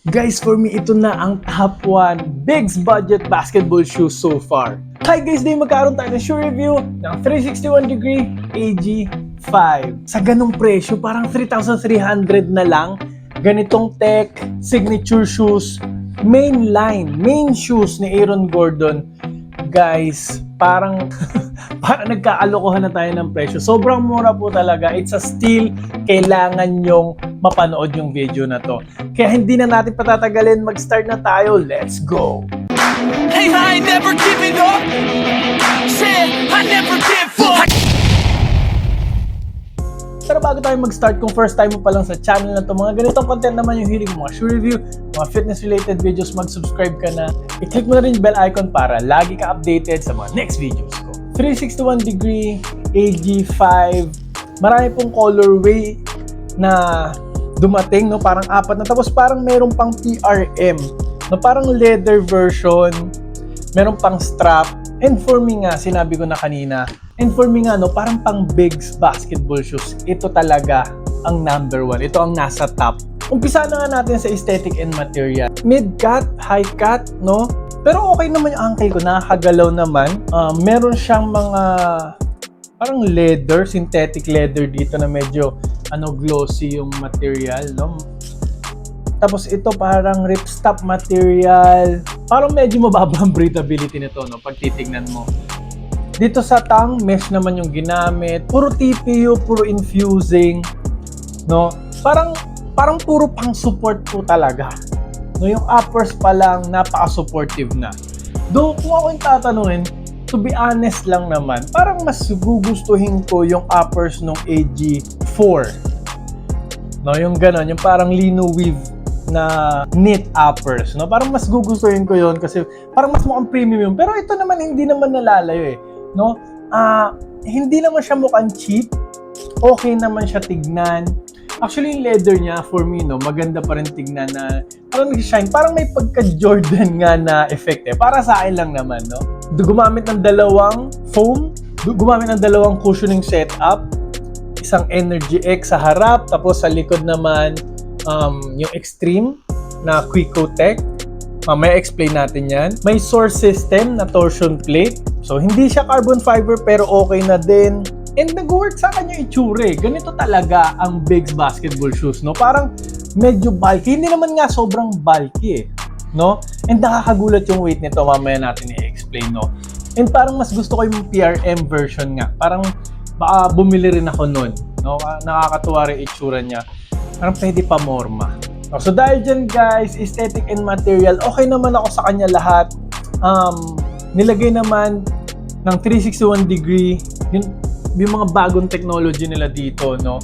Guys, for me, ito na ang top 1 Bigs budget basketball shoes so far. Hi guys, day magkaroon tayo ng shoe review ng 361 degree AG5. Sa ganong presyo, parang 3,300 na lang. Ganitong tech, signature shoes, main shoes ni Aaron Gordon. Guys, parang nagkaalokohan na tayo ng presyo. Sobrang mura po talaga. It's a steal. Kailangan nyong mapanood yung video na to. Kaya hindi na natin patatagalin. Mag-start na tayo. Let's go! Hey, I ain't never giving up. Said I never give up. Pero bago tayo mag-start, kung first time mo pa lang sa channel na to, mga ganitong content naman yung hilig mo, mga shoe review, mga fitness-related videos, mag-subscribe ka na. I-click mo na rin yung bell icon para lagi ka updated sa mga next videos ko. 361 degree AG5. Marami pong colorway na dumating, no? Parang apat na. Tapos parang meron pang PRM, no? Parang leather version. Meron pang strap. And for me nga, sinabi ko na kanina, and for me nga, no, parang pang bigs basketball shoes. Ito talaga ang number 1. Ito ang nasa top. Umpisa na nga natin sa aesthetic and material. Mid-cut, high-cut, no? Pero okay naman yung ankle ko, nakakagalaw naman. Meron siyang mga parang leather, synthetic leather dito na medyo glossy yung material, no? Tapos ito parang ripstop material. Parang medyo mababa ang breathability nito, no, pag titignan mo. Dito sa tongue, mesh naman yung ginamit. Puro TPU, puro infusing, no? Parang puro pang support po talaga. No, yung uppers pa lang napaka-supportive na. Though kung ako yung tatanungin, to be honest lang naman, parang mas gugustuhin ko yung uppers nung AG4. No, yung ganon, yung parang lino weave na knit uppers, no? Parang mas gugustuhin ko yon kasi parang mas mukhang premium yun. Pero ito naman hindi naman nalalayo eh, no? Hindi naman siya mukhang cheap. Okay naman siya tignan. Actually, yung leather niya for me, no, maganda pa rin tignan na parang nag-shine. Parang may pagka-Jordan nga na effect eh. Para sa akin lang naman, no? Gumamit ng dalawang foam, gumamit ng dalawang cushioning setup, isang Energy X sa harap, tapos sa likod naman yung Extreme na Quico Tech. Mamaya explain natin yan. May source system na torsion plate. So, hindi siya carbon fiber pero okay na din. And nag-work sa kanya itsure. Ganito talaga ang Bigs basketball shoes, no? Parang medyo bulky. Hindi naman nga sobrang bulky eh, no? And nakakagulat yung weight nito. Mamaya natin i-explain, no? And parang mas gusto ko yung PRM version nga. Parang baka bumili rin ako nun, no? Nakakatuwa rin itsura niya. Parang pwede pa morma. So dahil dyan guys, aesthetic and material, okay naman ako sa kanya lahat. Nilagay naman ng 361 degree, yung mga bagong technology nila dito, no?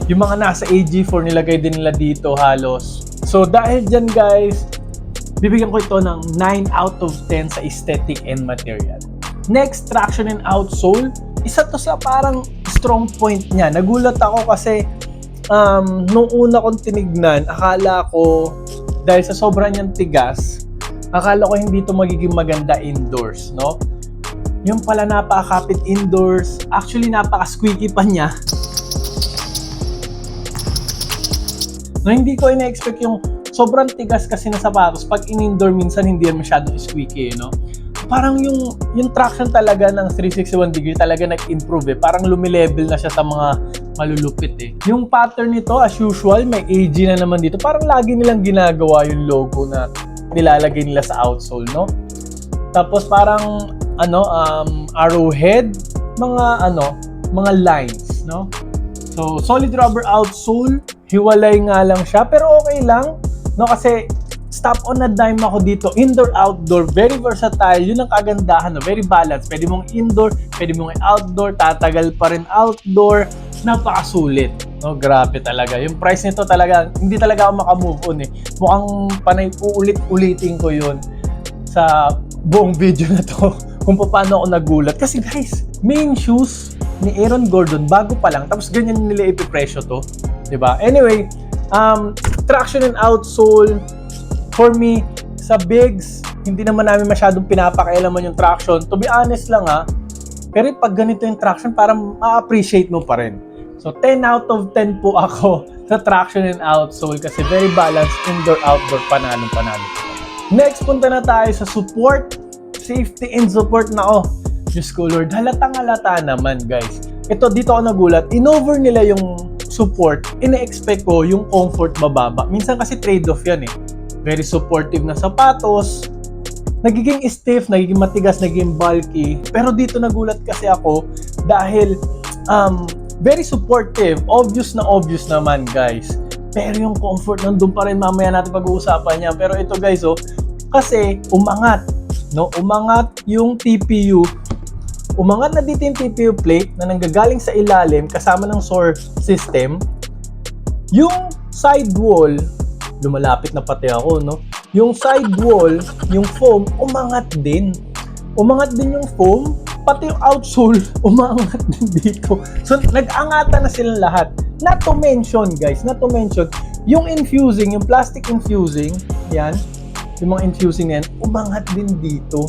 Yung mga nasa AG4 nilagay din nila dito halos. So dahil dyan guys, bibigyan ko ito ng 9 out of 10 sa aesthetic and material. Next, traction and outsole. Isa to sa parang strong point niya. Nagulat ako kasi nung una kong tinignan, akala ko, dahil sa sobrang niyang tigas, akala ko hindi ito magiging maganda indoors, no? Yung pala napakakapit indoors, actually napaka-squeaky pa niya. No, hindi ko ina-expect yung sobrang tigas kasi na sapatos, pag in-indoor minsan hindi yan masyadong squeaky, no? Parang yung traction talaga ng 361 degree talaga nag-improve eh. Parang lumilevel na siya sa mga malulupit eh. Yung pattern nito, as usual, may AG na naman dito. Parang lagi nilang ginagawa yung logo na nilalagay nila sa outsole, no? Tapos parang, arrowhead, mga lines, no? So, solid rubber outsole, hiwalay nga lang siya, pero okay lang, no? Kasi, stop on a dime ako dito. Indoor, outdoor. Very versatile. Yun ang kagandahan. No? Very balanced. Pwede mong indoor, pwede mong outdoor. Tatagal pa rin outdoor. Napakasulit. No? Grabe talaga. Yung price nito talaga, hindi talaga ako makamove on eh. Mukhang panay uulit-ulitin ko yun sa buong video na to. Kung paano ako nagulat. Kasi guys, main shoes ni Aaron Gordon, bago pa lang. Tapos ganyan nila ipipresyo to. Diba? Anyway, traction and outsole. For me, sa Bigs, hindi naman namin masyadong pinapakailaman yung traction. To be honest lang pero pag ganito yung traction, parang ma-appreciate mo pa rin. So 10 out of 10 po ako sa traction and outsole kasi very balanced indoor-outdoor, panalo. Next, punta na tayo sa support, safety and support na Diyos ko Lord, halatang naman guys. Ito, dito ako nagulat, inover nila yung support, ina-expect ko yung comfort bababa. Minsan kasi trade-off yan Very supportive na sapatos, nagiging stiff, nagiging matigas, nagiging bulky. Pero dito nagulat kasi ako dahil very supportive, obvious naman guys. Pero yung comfort nandun pa rin, mamaya natin pag-uusapan yan. Pero ito guys kasi umangat yung TPU. Umangat na dito yung TPU plate na nanggagaling sa ilalim kasama ng SOAR system. Yung sidewall, lumalapit na pati ako, Yung sidewall, yung foam, umangat din. Umangat din yung foam, pati yung outsole, umangat din dito. So, nag-angatan na silang lahat. Not to mention, guys, yung infusing, yung plastic infusing, yan, yung mga infusing yan, umangat din dito.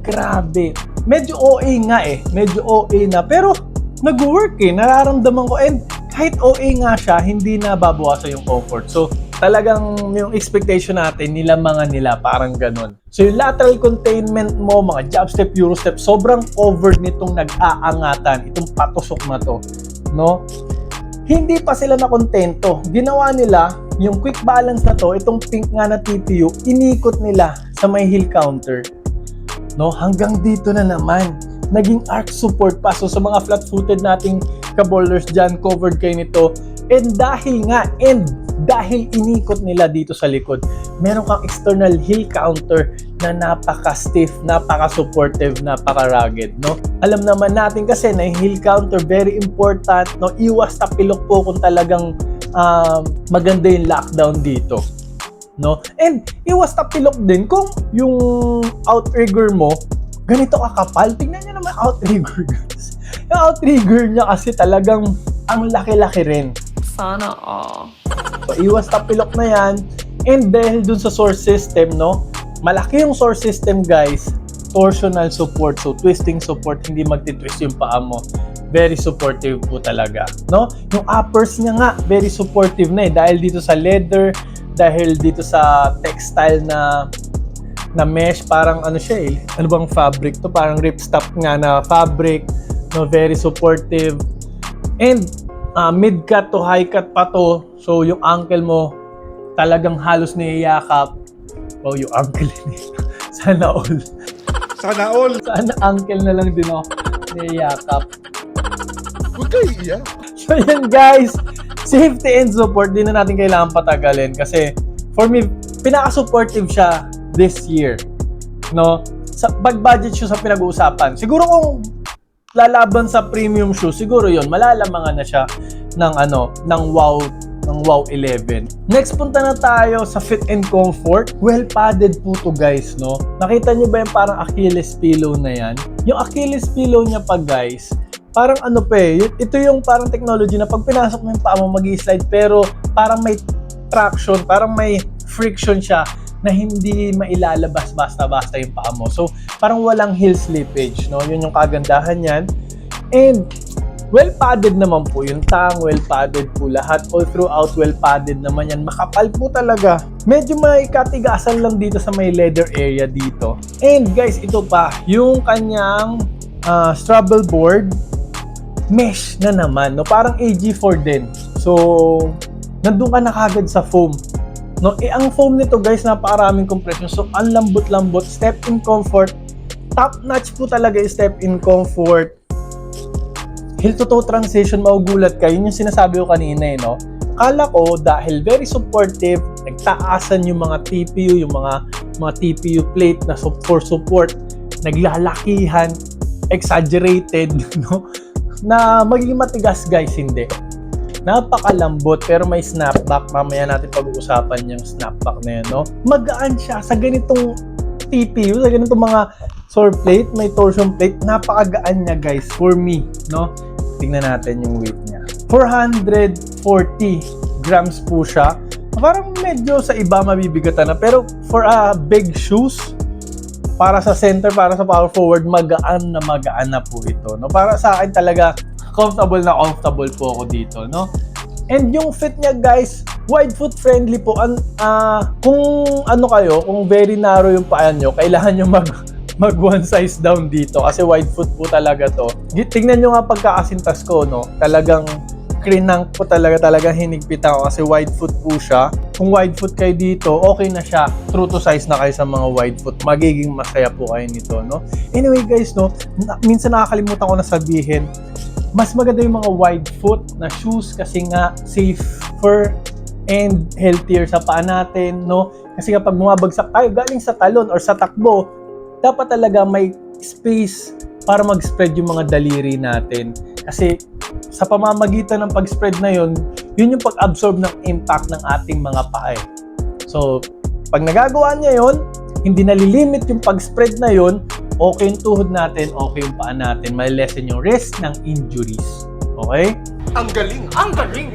Grabe. Medyo OA nga medyo OA na, pero nag-work nararamdaman ko, and kahit OA nga siya, hindi na babawasan yung comfort. So, talagang yung expectation natin, nilamangan nila, parang ganun. So, yung lateral containment mo, mga jab step, euro step, sobrang covered nitong nag-aangatan, itong patusok na to, Hindi pa sila nakontento. Ginawa nila, yung quick balance na to, itong pink nga na TPU, inikot nila sa may heel counter. Hanggang dito na naman. Naging arch support pa. So, sa mga flat-footed nating ka-bowlers dyan, covered kayo nito. And dahil inikot nila dito sa likod, meron kang external heel counter na napaka-stiff, napaka-supportive, napaka-rugged, Alam naman natin kasi na yung heel counter, very important, Iwas tapilok po kung talagang maganda yung lockdown dito, And iwas tapilok din kung yung outrigger mo, ganito kakapal. Tingnan nyo naman outrigger, guys. Yung outrigger niya kasi talagang ang laki-laki rin. Sana all. So, iwas tapilok na yan. And dahil dun sa source system, malaki yung source system, guys. Torsional support. So, twisting support. Hindi magtitwist yung paa mo. Very supportive po talaga, Yung uppers niya nga, very supportive na dahil dito sa leather, dahil dito sa textile na mesh, parang siya ano bang fabric to? Parang ripstop nga na fabric, very supportive. And mid-cut to high-cut pa to. So, yung ankle mo, talagang halos niyayakap. Yung ankle niya. Sana all. Sana ankle na lang din niyayakap. Huwag kayo iiyak. So, yan guys. Safety and support, di na natin kailangan patagalin. Kasi, for me, pinaka-supportive siya this year. Sa pag-budget shoe sa pinag-uusapan. Siguro kung lalaban sa premium shoe, siguro yon malalamangan na siya ng Wow 11. Next, punta na tayo sa fit and comfort. Well padded po to guys, Nakita nyo ba yung parang Achilles pillow na yan? Yung Achilles pillow niya pa guys, parang ito yung parang technology na pag pinasok mo yung paa mo, mag-i-slide, pero parang may traction, parang may friction siya na hindi mailalabas basta-basta yung paa mo. So, parang walang heel slippage, Yun yung kagandahan yan. And, well-padded naman po yung tang, well-padded po lahat. All throughout, well-padded naman yan. Makapal po talaga. Medyo may katigasan lang dito sa may leather area dito. And guys, ito pa, yung kanyang straddle board, mesh na naman, Parang AG4 din. So, nandun ka na kagad sa foam. Ang foam nito guys, napakaraming compression. So, ang lambot-lambot. Step in comfort. Top notch po talaga yung step in comfort. Heel to toe transition, maugulat ka. Yun yung sinasabi ko kanina, Kala ko, dahil very supportive, nagtaasan yung mga TPU, yung mga TPU plate na for support, naglalakihan, exaggerated, na magiging matigas guys, hindi. Napakalambot pero may snapback. Mamaya natin pag-uusapan yung snapback na yun, Magaan siya sa ganitong TPU, sa ganitong mga sore plate, may torsion plate. Napakagaan niya guys, for me, Tingnan natin yung weight niya. 440 grams po siya. Parang medyo sa iba mabibigatan na, pero for big shoes, para sa center, para sa power forward, magaan na po ito, Para sa akin talaga, comfortable po ako dito, And yung fit niya guys, wide foot friendly po. Kung ano kayo, kung very narrow yung paa nyo, kailangan nyo mag one size down dito kasi wide foot po talaga to. Tingnan nyo nga pagkakasintas ko, no? Talagang crinank po talagang hinigpitan ko kasi wide foot po siya. Kung wide foot kayo dito, okay na siya. True to size na kayo sa mga wide foot. Magiging masaya po kayo nito, no? Anyway guys, no, minsan nakakalimutan ko na sabihin, mas maganda yung mga wide foot na shoes kasi nga safer and healthier sa paa natin, no? Kasi kapag bumabagsak tayo galing sa talon or sa takbo, dapat talaga may space para mag-spread yung mga daliri natin. Kasi sa pamamagitan ng pag-spread na yun yung pag-absorb ng impact ng ating mga paa. So, pag nagagawa niya yun, hindi nalilimit yung pag-spread na yun, okay yung tuhod natin, okay yung paa natin, may lessen yung risk ng injuries. Okay? Ang galing! Ang galing!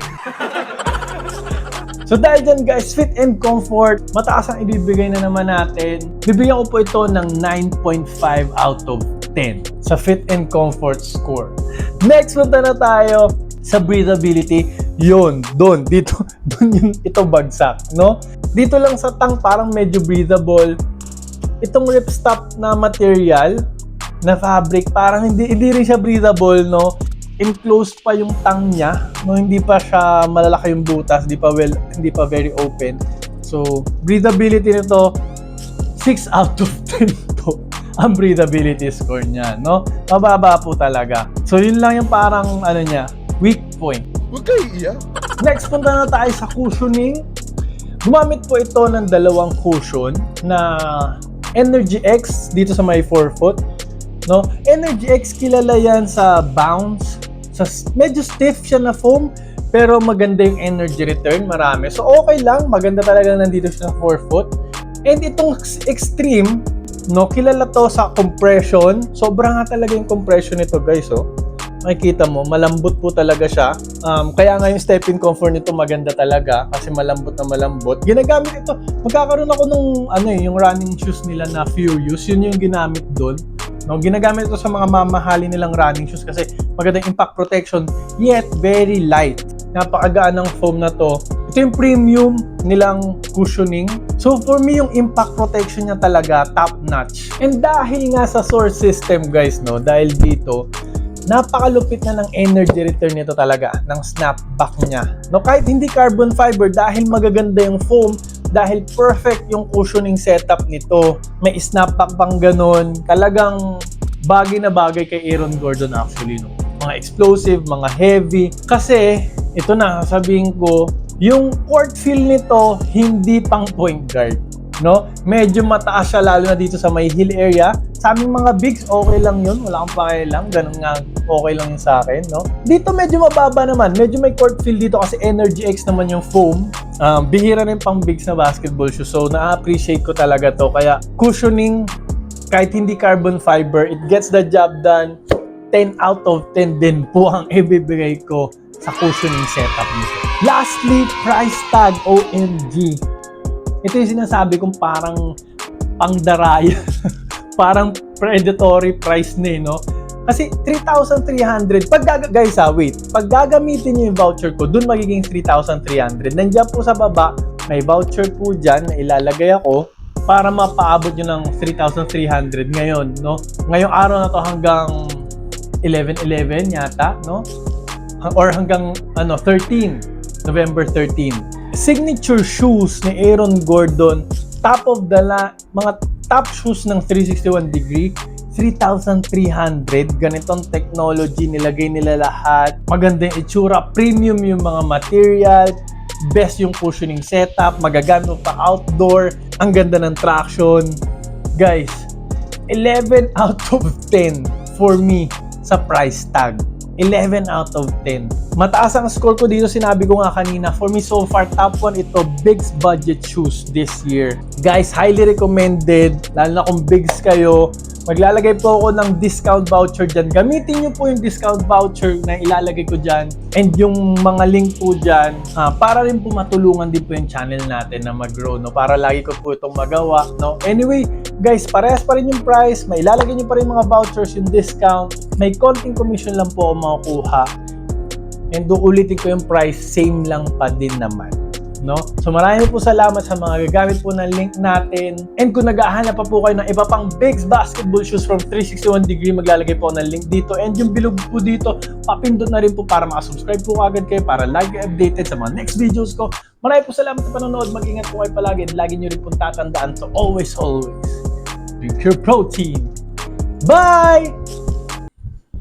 So dahil dyan guys, fit and comfort, mataas ang ibibigay na naman natin. Bibigyan ko po ito ng 9.5 out of 10 sa fit and comfort score. Next, punta na tayo sa breathability. Doon yung ito bagsak, no? Dito lang sa tang parang medyo breathable. Itong ripstop na material, na fabric, parang hindi rin siya breathable, no? Enclosed pa yung tang niya, no? Hindi pa siya malalaki yung butas, hindi pa very open. So, breathability nito 6 out of 10 po ang breathability score niya, no? Mababa po talaga. So, yun lang yung parang niya, weak point. Huwag kayo iiyak. Next, punta na tayo sa cushioning. Gumamit po ito ng dalawang cushion na Energy X dito sa may forefoot, no? Energy X kilala yan sa bounce, sa medyo stiff siya na foam, pero maganda yung energy return, marami. So okay lang, maganda talaga nandito siya sa forefoot. And itong extreme, no, kilala to sa compression. Sobra nga talaga yung compression nito guys, oh. Makikita mo, malambot po talaga siya. Kaya nga yung step-in comfort nito maganda talaga kasi malambot na malambot. Ginagamit ito. Magkakaroon ako nung yung running shoes nila na Furious. Yun yung ginamit doon. No, ginagamit ito sa mga mamahalin nilang running shoes kasi magandang impact protection yet very light. Napakagaan ng foam na to. Ito yung premium nilang cushioning. So for me, yung impact protection niya talaga top notch. And dahil nga sa source system guys, no, dahil dito, napakalupit na ng energy return nito talaga, ng snapback niya. No, kahit hindi carbon fiber, dahil magaganda yung foam, dahil perfect yung cushioning setup nito. May snapback pang ganun. Talagang bagay na bagay kay Aaron Gordon actually, no. Mga explosive, mga heavy. Kasi, ito na, sabihin ko, yung court feel nito, hindi pang point guard. No? Medyo mataas siya lalo na dito sa may heel area. Sa aming mga bigs, okay lang yun. Wala akong pakialam. Ganun nga, okay lang yun sa akin. No? Dito medyo mababa naman. Medyo may court feel dito kasi Energy X naman yung foam. Bihira rin pang bigs na basketball shoes. So, na-appreciate ko talaga to. Kaya, cushioning, kahit hindi carbon fiber, it gets the job done. 10 out of 10 din po ang ibibigay ko sa cushioning setup nito. Lastly, price tag, OMG. Ito yung sinasabi kong parang pangdaraya. Parang predatory price na no? Kasi 3,300. Guys wait. Pag gagamitin nyo yung voucher ko, dun magiging 3,300. Nandiyan po sa baba, may voucher po dyan na ilalagay ako para mapaabot nyo ng 3,300 ngayon, no? Ngayong araw na to hanggang 11/11 yata, no? Or hanggang 13, November 13. Signature shoes ni Aaron Gordon, top of the mga top shoes ng 361 degree, 3,300. Ganitong technology, nilagay nila lahat. Maganda yung itsura, premium yung mga material, best yung cushioning setup, magagamit mo pa outdoor, ang ganda ng traction. Guys, 11 out of 10 for me sa price tag. 11 out of 10. Mataas ang score ko dito, sinabi ko nga kanina. For me so far, top 1 ito, Bigs budget shoes this year. Guys, highly recommended. Lalo na kung Bigs kayo. Maglalagay po ako ng discount voucher dyan. Gamitin nyo po yung discount voucher na ilalagay ko dyan. And yung mga link po dyan, para rin po matulungan din po yung channel natin na mag-grow, no? Para lagi ko po itong magawa, no? Anyway, guys, parehas pa rin yung price. May ilalagay nyo pa rin mga vouchers, yung discount. May konting commission lang po ako makukuha. And uulitin ko yung price, same lang pa din naman. No? So maraming po salamat sa mga gagamit po ng link natin. And kung naghahanap pa po kayo ng iba pang Bigs basketball shoes from 361 Degree, maglalagay po ng link dito. And yung bilog po dito, papindot na rin po para makasubscribe po agad kayo para lagi updated sa mga next videos ko. Maraming po salamat sa panonood. Mag-ingat po kayo palagi. And lagi nyo rin po tatandaan to always drink your protein. Bye!